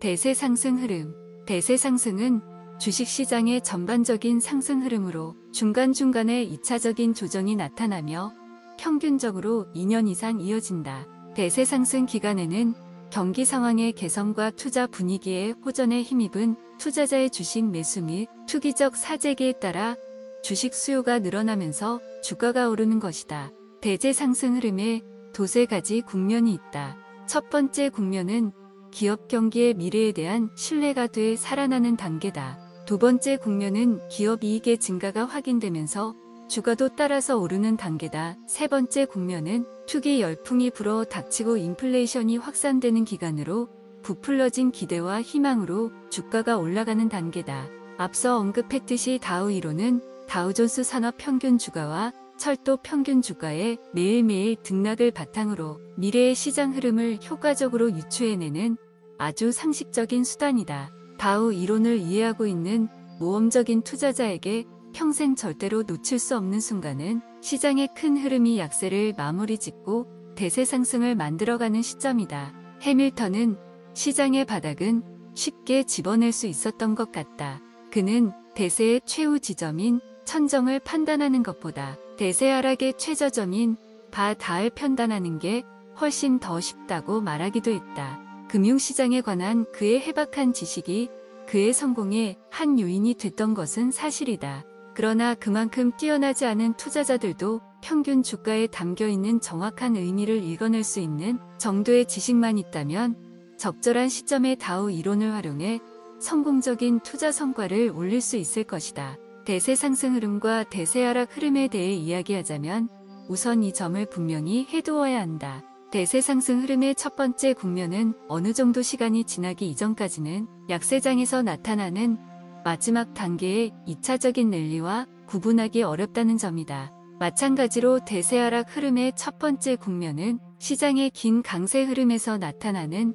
대세 상승 흐름. 대세 상승은 주식시장의 전반적인 상승 흐름으로 중간중간에 2차적인 조정이 나타나며 평균적으로 2년 이상 이어진다. 대세 상승 기간에는 경기 상황의 개선과 투자 분위기의 호전에 힘입은 투자자의 주식 매수 및 투기적 사재기에 따라 주식 수요가 늘어나면서 주가가 오르는 것이다. 대세 상승 흐름에 두세 가지 국면이 있다. 첫 번째 국면은 기업 경기의 미래에 대한 신뢰가 돼 살아나는 단계다. 두 번째 국면은 기업 이익의 증가가 확인되면서 주가도 따라서 오르는 단계다. 세 번째 국면은 투기 열풍이 불어 닥치고 인플레이션이 확산되는 기간으로 부풀려진 기대와 희망으로 주가가 올라가는 단계다. 앞서 언급했듯이 다우 이론은 다우존스 산업 평균 주가와 철도 평균 주가의 매일매일 등락을 바탕으로 미래의 시장 흐름을 효과적으로 유추해내는 아주 상식적인 수단이다. 다우 이론을 이해하고 있는 모험적인 투자자에게 평생 절대로 놓칠 수 없는 순간은 시장의 큰 흐름이 약세를 마무리 짓고 대세 상승을 만들어가는 시점이다. 해밀턴은 시장의 바닥은 쉽게 집어낼 수 있었던 것 같다. 그는 대세의 최후 지점인 천정을 판단하는 것보다 대세 하락의 최저점인 바다을 판단하는 게 훨씬 더 쉽다고 말하기도 했다. 금융시장에 관한 그의 해박한 지식이 그의 성공의 한 요인이 됐던 것은 사실이다. 그러나 그만큼 뛰어나지 않은 투자자들도 평균 주가에 담겨있는 정확한 의미를 읽어낼 수 있는 정도의 지식만 있다면 적절한 시점에 다우 이론을 활용해 성공적인 투자 성과를 올릴 수 있을 것이다. 대세 상승 흐름과 대세 하락 흐름에 대해 이야기하자면 우선 이 점을 분명히 해두어야 한다. 대세 상승 흐름의 첫 번째 국면은 어느 정도 시간이 지나기 이전까지는 약세장에서 나타나는 마지막 단계의 2차적인 랠리와 구분하기 어렵다는 점이다. 마찬가지로 대세 하락 흐름의 첫 번째 국면은 시장의 긴 강세 흐름에서 나타나는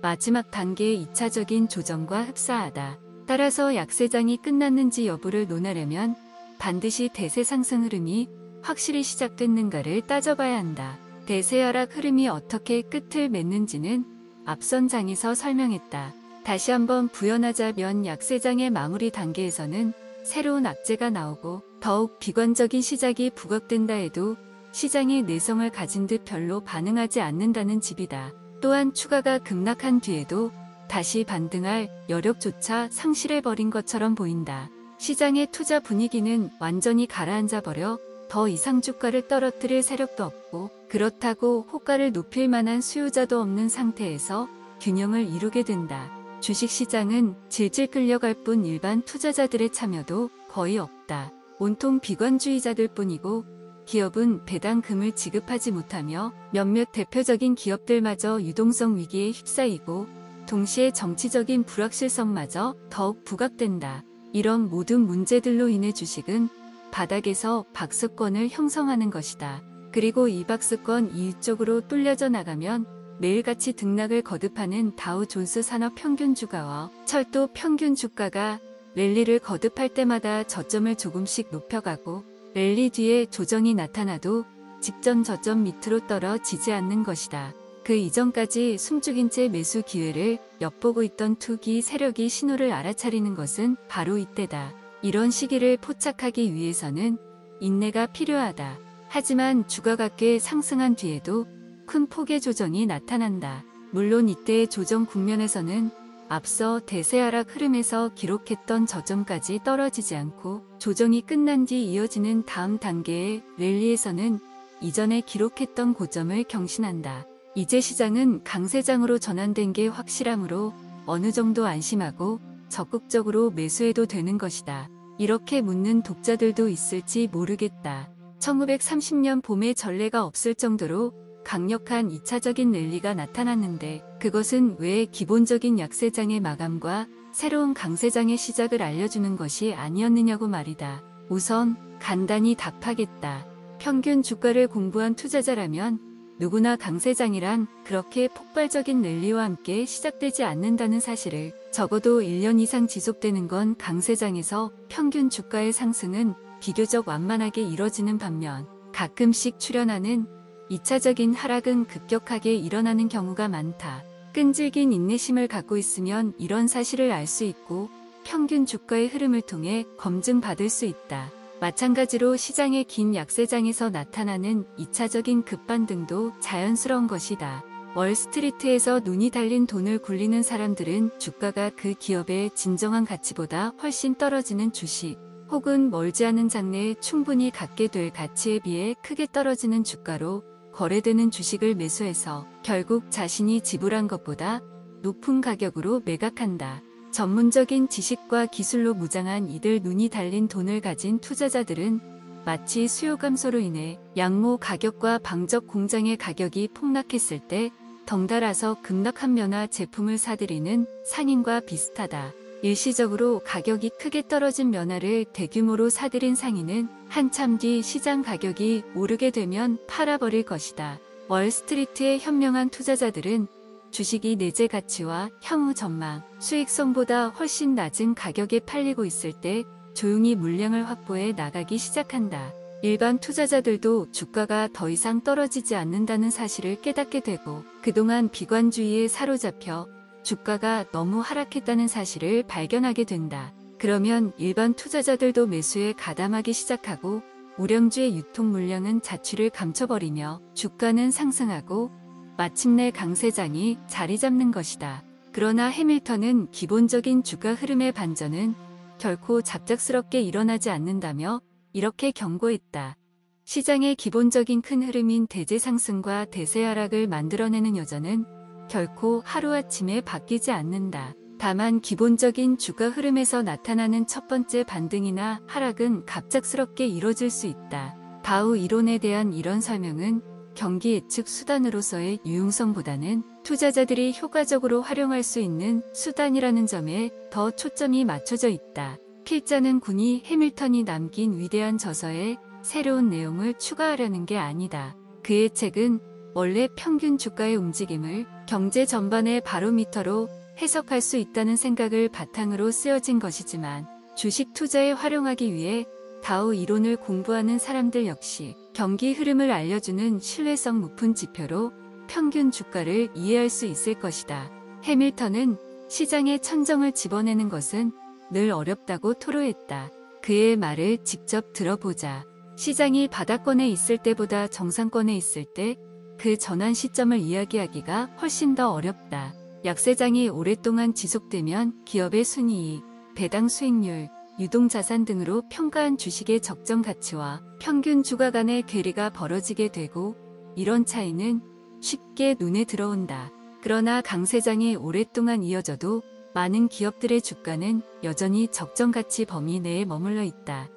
마지막 단계의 2차적인 조정과 흡사하다. 따라서 약세장이 끝났는지 여부를 논하려면 반드시 대세 상승 흐름이 확실히 시작됐는가를 따져봐야 한다. 대세 하락 흐름이 어떻게 끝을 맺는지는 앞선 장에서 설명했다. 다시 한번 부연하자면 약세장의 마무리 단계에서는 새로운 악재가 나오고 더욱 비관적인 시작이 부각된다 해도 시장이 내성을 가진 듯 별로 반응하지 않는다는 집이다. 또한 추가가 급락한 뒤에도 다시 반등할 여력조차 상실해버린 것처럼 보인다. 시장의 투자 분위기는 완전히 가라앉아 버려 더 이상 주가를 떨어뜨릴 세력도 없고 그렇다고 호가를 높일 만한 수요자도 없는 상태에서 균형을 이루게 된다. 주식시장은 질질 끌려갈 뿐 일반 투자자들의 참여도 거의 없다. 온통 비관주의자들 뿐이고 기업은 배당금을 지급하지 못하며 몇몇 대표적인 기업들마저 유동성 위기에 휩싸이고 동시에 정치적인 불확실성마저 더욱 부각된다. 이런 모든 문제들로 인해 주식은 바닥에서 박스권을 형성하는 것이다. 그리고 이 박스권 이쪽으로 뚫려져 나가면 매일같이 등락을 거듭하는 다우존스 산업 평균 주가와 철도 평균 주가가 랠리를 거듭할 때마다 저점을 조금씩 높여가고 랠리 뒤에 조정이 나타나도 직전 저점 밑으로 떨어지지 않는 것이다. 그 이전까지 숨죽인 채 매수 기회를 엿보고 있던 투기 세력이 신호를 알아차리는 것은 바로 이때다. 이런 시기를 포착하기 위해서는 인내가 필요하다. 하지만 주가가 꽤 상승한 뒤에도 큰 폭의 조정이 나타난다. 물론 이때의 조정 국면에서는 앞서 대세 하락 흐름에서 기록했던 저점까지 떨어지지 않고 조정이 끝난 뒤 이어지는 다음 단계의 랠리에서는 이전에 기록했던 고점을 경신한다. 이제 시장은 강세장으로 전환된 게 확실하므로 어느 정도 안심하고 적극적으로 매수해도 되는 것이다. 이렇게 묻는 독자들도 있을지 모르겠다. 1930년 봄에 전례가 없을 정도로 강력한 2차적인 랠리가 나타났는데 그것은 왜 기본적인 약세장의 마감과 새로운 강세장의 시작을 알려주는 것이 아니었느냐고 말이다. 우선 간단히 답하겠다. 평균 주가를 공부한 투자자라면 누구나 강세장이란 그렇게 폭발적인 랠리와 함께 시작되지 않는다는 사실을, 적어도 1년 이상 지속되는 건 강세장에서 평균 주가의 상승은 비교적 완만하게 이뤄지는 반면 가끔씩 출현하는 2차적인 하락은 급격하게 일어나는 경우가 많다. 끈질긴 인내심을 갖고 있으면 이런 사실을 알 수 있고 평균 주가의 흐름을 통해 검증받을 수 있다. 마찬가지로 시장의 긴 약세장에서 나타나는 2차적인 급반등도 자연스러운 것이다. 월스트리트에서 눈이 달린 돈을 굴리는 사람들은 주가가 그 기업의 진정한 가치보다 훨씬 떨어지는 주식, 혹은 멀지 않은 장래에 충분히 갖게 될 가치에 비해 크게 떨어지는 주가로 거래되는 주식을 매수해서 결국 자신이 지불한 것보다 높은 가격으로 매각한다. 전문적인 지식과 기술로 무장한 이들 눈이 달린 돈을 가진 투자자들은 마치 수요 감소로 인해 양모 가격과 방적 공장의 가격이 폭락했을 때 덩달아서 급락한 면화 제품을 사들이는 상인과 비슷하다. 일시적으로 가격이 크게 떨어진 면화를 대규모로 사들인 상인은 한참 뒤 시장 가격이 오르게 되면 팔아버릴 것이다. 월스트리트의 현명한 투자자들은 주식이 내재 가치와 향후 전망, 수익성보다 훨씬 낮은 가격에 팔리고 있을 때 조용히 물량을 확보해 나가기 시작한다. 일반 투자자들도 주가가 더 이상 떨어지지 않는다는 사실을 깨닫게 되고 그동안 비관주의에 사로잡혀 주가가 너무 하락했다는 사실을 발견하게 된다. 그러면 일반 투자자들도 매수에 가담하기 시작하고 우량주의 유통 물량은 자취를 감춰버리며 주가는 상승하고 마침내 강세장이 자리 잡는 것이다. 그러나 해밀턴은 기본적인 주가 흐름의 반전은 결코 잡작스럽게 일어나지 않는다며 이렇게 경고했다. 시장의 기본적인 큰 흐름인 대제 상승과 대세 하락을 만들어내는 여정은 결코 하루아침에 바뀌지 않는다. 다만 기본적인 주가 흐름에서 나타나는 첫 번째 반등이나 하락은 갑작스럽게 이뤄질 수 있다. 다우 이론에 대한 이런 설명은 경기 예측 수단으로서의 유용성보다는 투자자들이 효과적으로 활용할 수 있는 수단이라는 점에 더 초점이 맞춰져 있다. 필자는 군이 해밀턴이 남긴 위대한 저서에 새로운 내용을 추가하려는 게 아니다. 그의 책은 원래 평균 주가의 움직임을 경제 전반의 바로미터로 해석할 수 있다는 생각을 바탕으로 쓰여진 것이지만 주식 투자에 활용하기 위해 다우 이론을 공부하는 사람들 역시 경기 흐름을 알려주는 신뢰성 높은 지표로 평균 주가를 이해할 수 있을 것이다. 해밀턴은 시장의 천정을 집어내는 것은 늘 어렵다고 토로했다. 그의 말을 직접 들어보자. 시장이 바닥권에 있을 때보다 정상권에 있을 때 그 전환 시점을 이야기하기가 훨씬 더 어렵다. 약세장이 오랫동안 지속되면 기업의 순이익, 배당 수익률, 유동자산 등으로 평가한 주식의 적정 가치와 평균 주가 간의 괴리가 벌어지게 되고 이런 차이는 쉽게 눈에 들어온다. 그러나 강세장이 오랫동안 이어져도 많은 기업들의 주가는 여전히 적정 가치 범위 내에 머물러 있다.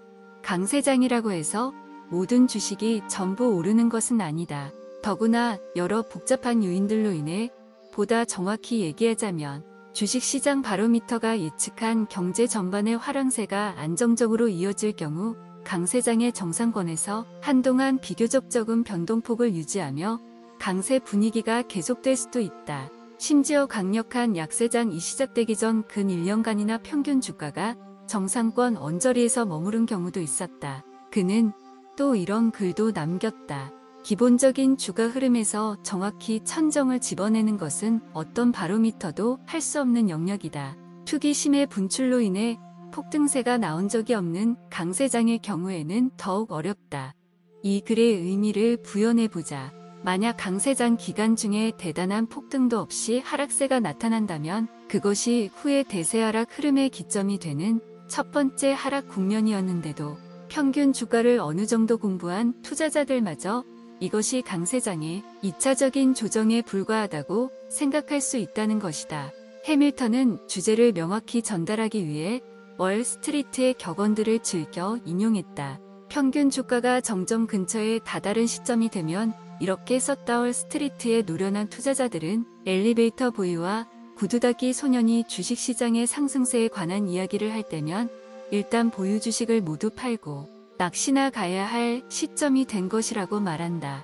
강세장이라고 해서 모든 주식이 전부 오르는 것은 아니다. 더구나 여러 복잡한 요인들로 인해 보다 정확히 얘기하자면 주식시장 바로미터가 예측한 경제 전반의 하락세가 안정적으로 이어질 경우 강세장의 정상권에서 한동안 비교적 적은 변동폭을 유지하며 강세 분위기가 계속될 수도 있다. 심지어 강력한 약세장이 시작되기 전 근 1년간이나 평균 주가가 정상권 언저리에서 머무른 경우도 있었다. 그는 또 이런 글도 남겼다. 기본적인 주가 흐름에서 정확히 천정을 집어내는 것은 어떤 바로미터도 할 수 없는 영역이다. 투기심의 분출로 인해 폭등세가 나온 적이 없는 강세장의 경우에는 더욱 어렵다. 이 글의 의미를 부연해보자. 만약 강세장 기간 중에 대단한 폭등도 없이 하락세가 나타난다면 그것이 후의 대세 하락 흐름의 기점이 되는 첫 번째 하락 국면이었는데도 평균 주가를 어느 정도 공부한 투자자들마저 이것이 강세장의 2차적인 조정에 불과하다고 생각할 수 있다는 것이다. 해밀턴은 주제를 명확히 전달하기 위해 월스트리트의 격언들을 즐겨 인용했다. 평균 주가가 정점 근처에 다다른 시점이 되면 이렇게 썼다. 월스트리트의 노련한 투자자들은 엘리베이터 보이와 구두닦이 소년이 주식시장의 상승세에 관한 이야기를 할 때면 일단 보유 주식을 모두 팔고 낚시나 가야 할 시점이 된 것이라고 말한다.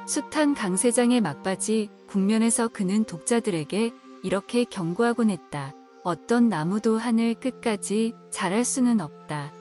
숱한 강세장의 막바지 국면에서 그는 독자들에게 이렇게 경고하곤 했다. 어떤 나무도 하늘 끝까지 자랄 수는 없다.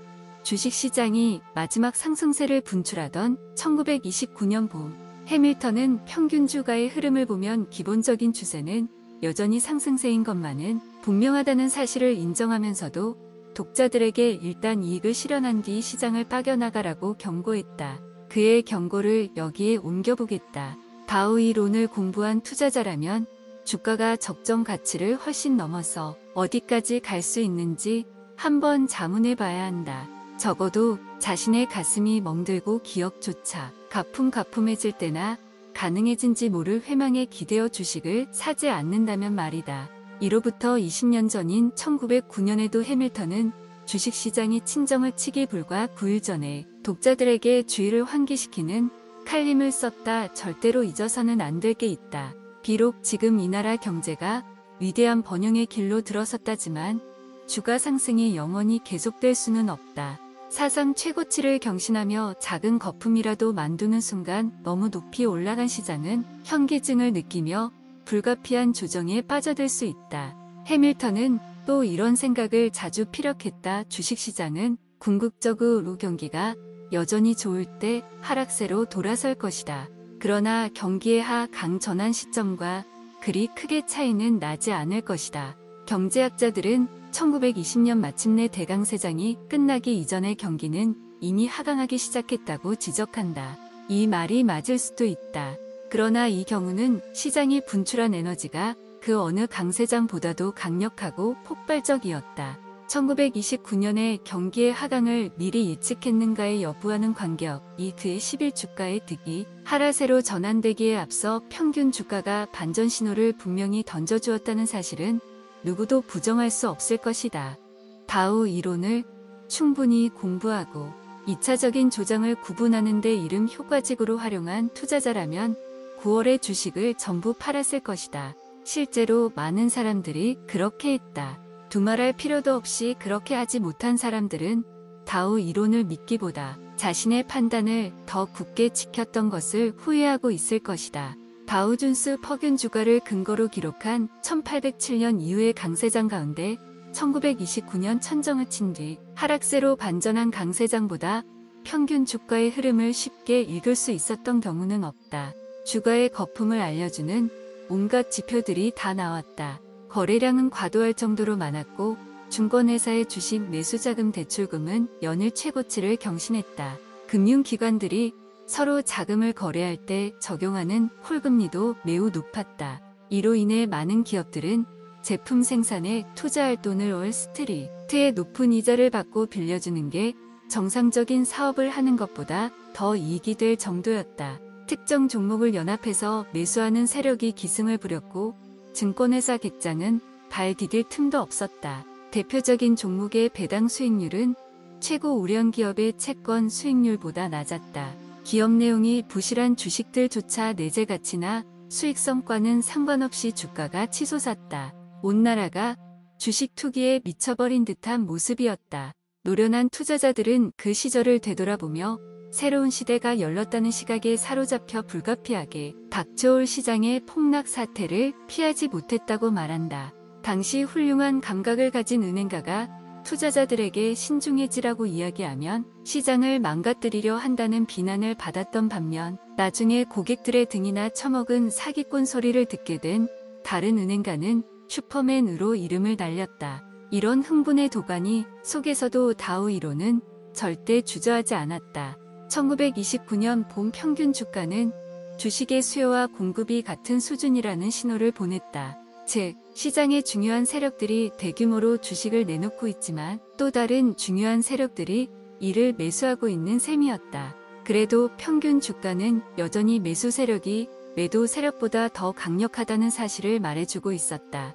주식시장이 마지막 상승세를 분출하던 1929년 봄 해밀턴은 평균 주가의 흐름을 보면 기본적인 추세는 여전히 상승세인 것만은 분명하다는 사실을 인정하면서도 독자들에게 일단 이익을 실현한 뒤 시장을 빠져나가라고 경고했다. 그의 경고를 여기에 옮겨보겠다. 다우 이론을 공부한 투자자라면 주가가 적정 가치를 훨씬 넘어서 어디까지 갈 수 있는지 한번 자문해 봐야 한다. 적어도 자신의 가슴이 멍들고 기억조차 가품가품해질 때나 가능해진지 모를 회망에 기대어 주식을 사지 않는다면 말이다. 이로부터 20년 전인 1909년에도 해밀턴은 주식시장이 친정을 치기 불과 9일 전에 독자들에게 주의를 환기시키는 칼림을 썼다. 절대로 잊어서는 안 될 게 있다. 비록 지금 이 나라 경제가 위대한 번영의 길로 들어섰다지만 주가 상승이 영원히 계속될 수는 없다. 사상 최고치를 경신하며 작은 거품이라도 만두는 순간 너무 높이 올라간 시장은 현기증을 느끼며 불가피한 조정에 빠져들 수 있다. 해밀턴은 또 이런 생각을 자주 피력했다. 주식시장은 궁극적으로 경기가 여전히 좋을 때 하락세로 돌아설 것이다. 그러나 경기의 하강 전환 시점과 그리 크게 차이는 나지 않을 것이다. 경제학자들은 1920년 마침내 대강세장이 끝나기 이전의 경기는 이미 하강하기 시작했다고 지적한다. 이 말이 맞을 수도 있다. 그러나 이 경우는 시장이 분출한 에너지가 그 어느 강세장보다도 강력하고 폭발적이었다. 1929년에 경기의 하강을 미리 예측했는가에 여부와는 관계없이 그의 10일 주가의 득이 하락세로 전환되기에 앞서 평균 주가가 반전 신호를 분명히 던져주었다는 사실은 누구도 부정할 수 없을 것이다. 다우 이론을 충분히 공부하고 2차적인 조정을 구분하는 데 이름 효과적으로 활용한 투자자라면 9월의 주식을 전부 팔았을 것이다. 실제로 많은 사람들이 그렇게 했다. 두말할 필요도 없이 그렇게 하지 못한 사람들은 다우 이론을 믿기보다 자신의 판단을 더 굳게 지켰던 것을 후회하고 있을 것이다. 다우존스 평균 주가를 근거로 기록한 1807년 이후의 강세장 가운데 1929년 천정을 친 뒤 하락세로 반전한 강세장보다 평균 주가의 흐름을 쉽게 읽을 수 있었던 경우는 없다. 주가의 거품을 알려주는 온갖 지표들이 다 나왔다. 거래량은 과도할 정도로 많았고 증권회사의 주식 매수자금 대출금은 연일 최고치를 경신했다. 금융기관들이 서로 자금을 거래할 때 적용하는 홀금리도 매우 높았다. 이로 인해 많은 기업들은 제품 생산에 투자할 돈을 월스트리트의 높은 이자를 받고 빌려주는 게 정상적인 사업을 하는 것보다 더 이익이 될 정도였다. 특정 종목을 연합해서 매수하는 세력이 기승을 부렸고 증권회사 객장은 발 디딜 틈도 없었다. 대표적인 종목의 배당 수익률은 최고 우량 기업의 채권 수익률보다 낮았다. 기업 내용이 부실한 주식들조차 내재 가치나 수익성과는 상관없이 주가가 치솟았다. 온 나라가 주식 투기에 미쳐버린 듯한 모습이었다. 노련한 투자자들은 그 시절을 되돌아보며 새로운 시대가 열렸다는 시각에 사로잡혀 불가피하게 닥쳐올 시장의 폭락 사태를 피하지 못했다고 말한다. 당시 훌륭한 감각을 가진 은행가가 투자자들에게 신중해지라고 이야기하면 시장을 망가뜨리려 한다는 비난을 받았던 반면 나중에 고객들의 등이나 처먹은 사기꾼 소리를 듣게 된 다른 은행가는 슈퍼맨으로 이름을 날렸다. 이런 흥분의 도가니 속에서도 다우 이론은 절대 주저하지 않았다. 1929년 봄 평균 주가는 주식의 수요와 공급이 같은 수준이라는 신호를 보냈다. 즉, 시장의 중요한 세력들이 대규모로 주식을 내놓고 있지만 또 다른 중요한 세력들이 이를 매수하고 있는 셈이었다. 그래도 평균 주가는 여전히 매수 세력이 매도 세력보다 더 강력하다는 사실을 말해주고 있었다.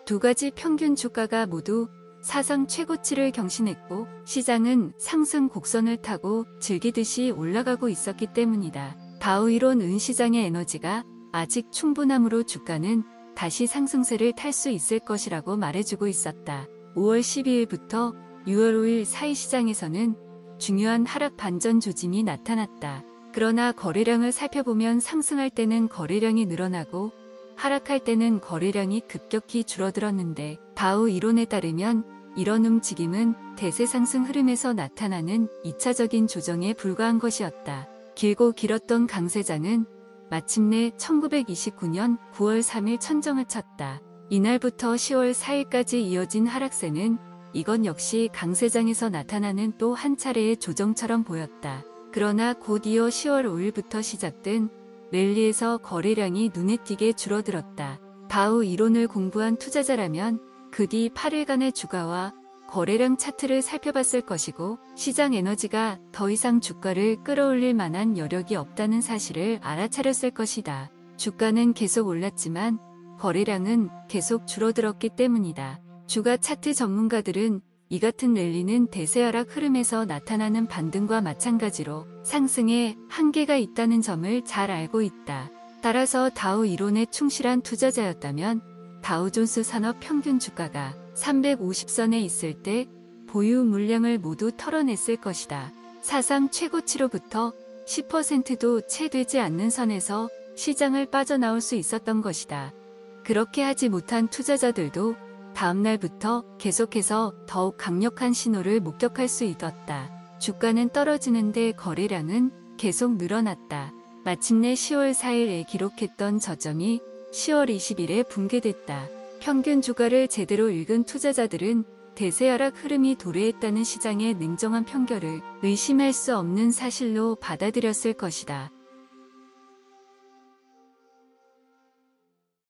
두 가지 평균 주가가 모두 사상 최고치를 경신했고 시장은 상승 곡선을 타고 즐기듯이 올라가고 있었기 때문이다. 다우 이론 시장의 에너지가 아직 충분함으로 주가는 다시 상승세를 탈 수 있을 것이라고 말해주고 있었다. 5월 12일부터 6월 5일 사이 시장에서는 중요한 하락 반전 조짐이 나타났다. 그러나 거래량을 살펴보면 상승할 때는 거래량이 늘어나고 하락할 때는 거래량이 급격히 줄어들었는데 다우 이론에 따르면 이런 움직임은 대세 상승 흐름에서 나타나는 2차적인 조정에 불과한 것이었다. 길고 길었던 강세장은 마침내 1929년 9월 3일 천정을 쳤다. 이날부터 10월 4일까지 이어진 하락세는 이건 역시 강세장에서 나타나는 또 한 차례의 조정처럼 보였다. 그러나 곧 이어 10월 5일부터 시작된 랠리에서 거래량이 눈에 띄게 줄어들었다. 바우 이론을 공부한 투자자라면 그 뒤 8일간의 주가와 거래량 차트를 살펴봤을 것이고 시장 에너지가 더 이상 주가를 끌어올릴 만한 여력이 없다는 사실을 알아차렸을 것이다. 주가는 계속 올랐지만 거래량은 계속 줄어들었기 때문이다. 주가 차트 전문가들은 이 같은 랠리는 대세하락 흐름에서 나타나는 반등과 마찬가지로 상승에 한계가 있다는 점을 잘 알고 있다. 따라서 다우 이론에 충실한 투자자였다면 다우존스 산업 평균 주가가 350선에 있을 때 보유 물량을 모두 털어냈을 것이다. 사상 최고치로부터 10%도 채 되지 않는 선에서 시장을 빠져나올 수 있었던 것이다. 그렇게 하지 못한 투자자들도 다음날부터 계속해서 더욱 강력한 신호를 목격할 수 있었다. 주가는 떨어지는데 거래량은 계속 늘어났다. 마침내 10월 4일에 기록했던 저점이 10월 20일에 붕괴됐다. 평균 주가를 제대로 읽은 투자자들은 대세하락 흐름이 도래했다는 시장의 냉정한 편결을 의심할 수 없는 사실로 받아들였을 것이다.